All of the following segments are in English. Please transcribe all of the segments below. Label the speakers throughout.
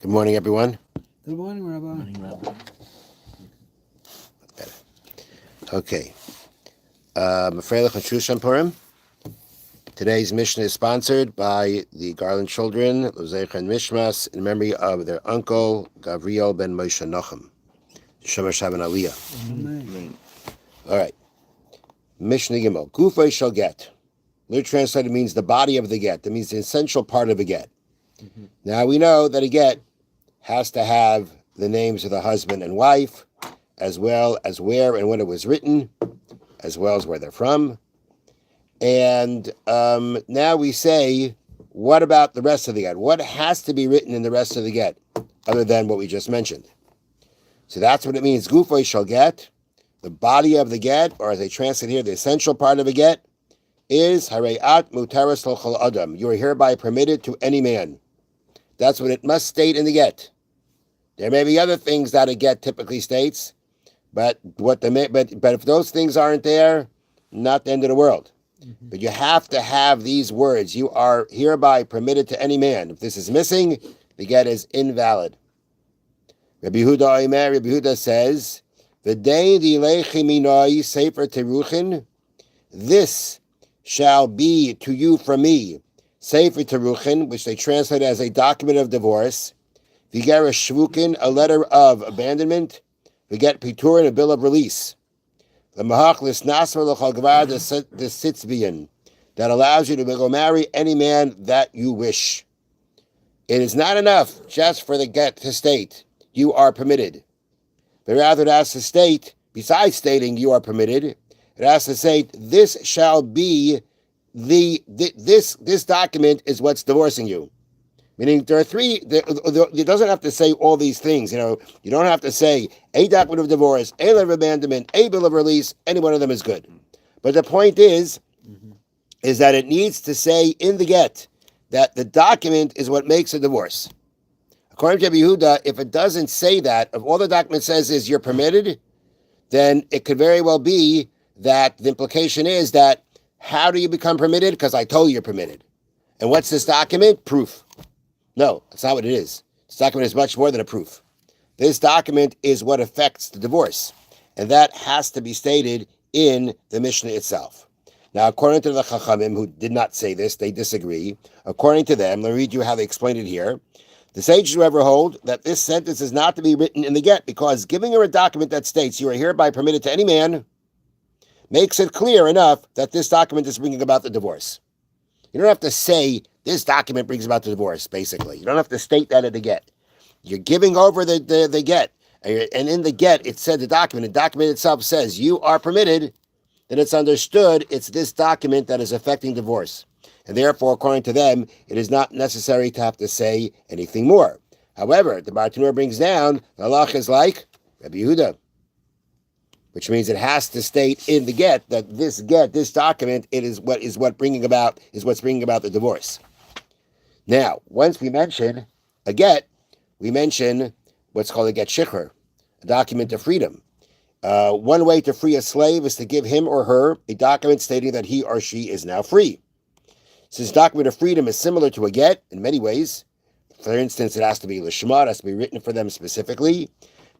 Speaker 1: Good morning, everyone.
Speaker 2: Good morning, Rabbi.
Speaker 3: Morning, Rabbi.
Speaker 1: Okay. Mefreilach and Shushan Purim. Today's Mishnah is sponsored by the Garland children, Lozeicha and Mishmas, in memory of their uncle, Gavriel ben Moshe Nochem. Shemesh Haven Aliyah.
Speaker 2: Amen.
Speaker 1: All right. Mishnah Gimel. Gufay shall get. Literally translated means the body of the get. That means the essential part of a get.
Speaker 3: Mm-hmm.
Speaker 1: Now we know that a get has to have the names of the husband and wife, as well as where and when it was written, as well as where they're from. And now we say, what about the rest of the get? What has to be written in the rest of the get, other than what we just mentioned? So that's what it means. Gufay shall get. The body of the get, or as they translate here, the essential part of a get, is Hareat Mutaras L'chol Adam. You are hereby permitted to any man. That's what it must state in the get. There may be other things that a get typically states, but if those things aren't there, not the end of the world. Mm-hmm. But you have to have these words. You are hereby permitted to any man. If this is missing, the get is invalid. Rabbi Yehuda says, "V'dei dilechi minoi sefer teruchin." This shall be to you from me, sefer teruchin, which they translate as a document of divorce. V'ger shvukin, a letter of abandonment. V'get piturin, a bill of release. L'mahach l'snasmer l'chol gvar d'sitzbian, that allows you to go marry any man that you wish. It is not enough just for the get to state you are permitted, but rather it has to state, besides stating you are permitted, it has to say this shall be this document is what's divorcing you. Meaning there are three. It doesn't have to say all these things. You don't have to say a document of divorce, a letter of abandonment, a bill of release. Any one of them is good. But the point is that it needs to say in the get that the document is what makes a divorce. According to Rabbi Yehuda, if it doesn't say that, if all the document says is you're permitted, then it could very well be that the implication is that how do you become permitted? Because I told you you're permitted. And what's this document? Proof. No, that's not what it is. This document is much more than a proof. This document is what affects the divorce. And that has to be stated in the Mishnah itself. Now, according to the Chachamim, who did not say this, they disagree. According to them, let me read you how they explain it here. The sages who ever hold that this sentence is not to be written in the get, because giving her a document that states you are hereby permitted to any man makes it clear enough that this document is bringing about the divorce. You don't have to say this document brings about the divorce, basically. You don't have to state that in the get. You're giving over the get. And in the get, it said the document itself says you are permitted, then it's understood it's this document that is affecting divorce. And therefore, according to them, it is not necessary to have to say anything more. However, the Bartanur brings down, the halach is like Rabbi Yehuda, which means it has to state in the get that this document, what's bringing about the divorce. Now, once we mention a get, we mention what's called a get shikhr, a document of freedom. One way to free a slave is to give him or her a document stating that he or she is now free. Since document of freedom is similar to a get in many ways, for instance, it has to be lishma, it has to be written for them specifically.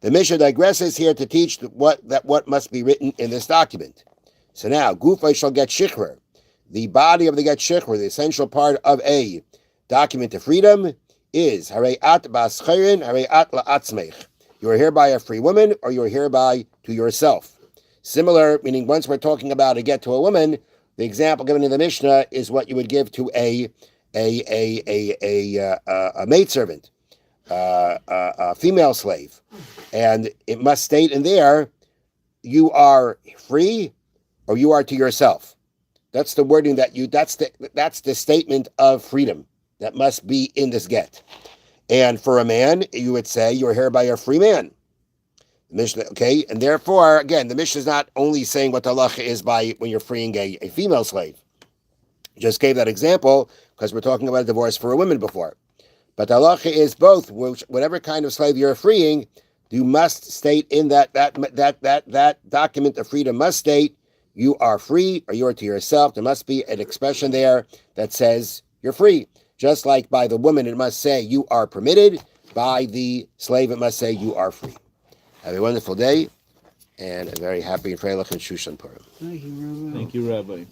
Speaker 1: The Mishnah digresses here to teach what must be written in this document. So now, gufay shall get shikhr, the body of the get shikhr, the essential part of a document of freedom, is hareat ba'ascheirin, hareat la'atzmeich. You are hereby a free woman, or you are hereby to yourself. Similar, meaning once we're talking about a get to a woman, the example given in the Mishnah is what you would give to a maidservant, a female slave, and it must state in there, you are free, or you are to yourself. That's the wording that's the statement of freedom that must be in this get. And for a man, you would say you are hereby a free man. The Mishnah, okay, and therefore, again, the Mishnah is not only saying what the halacha is by when you're freeing a female slave. Just gave that example because we're talking about a divorce for a woman before. But the halacha is both. Whatever kind of slave you're freeing, you must state in that document of freedom must state you are free or you are to yourself. There must be an expression there that says you're free. Just like by the woman, it must say you are permitted. by the slave, it must say, you are free. Have a wonderful day, and a very happy and freilich and Shushan Purim.
Speaker 2: Thank you, Rabbi.
Speaker 3: Thank you, Rabbi.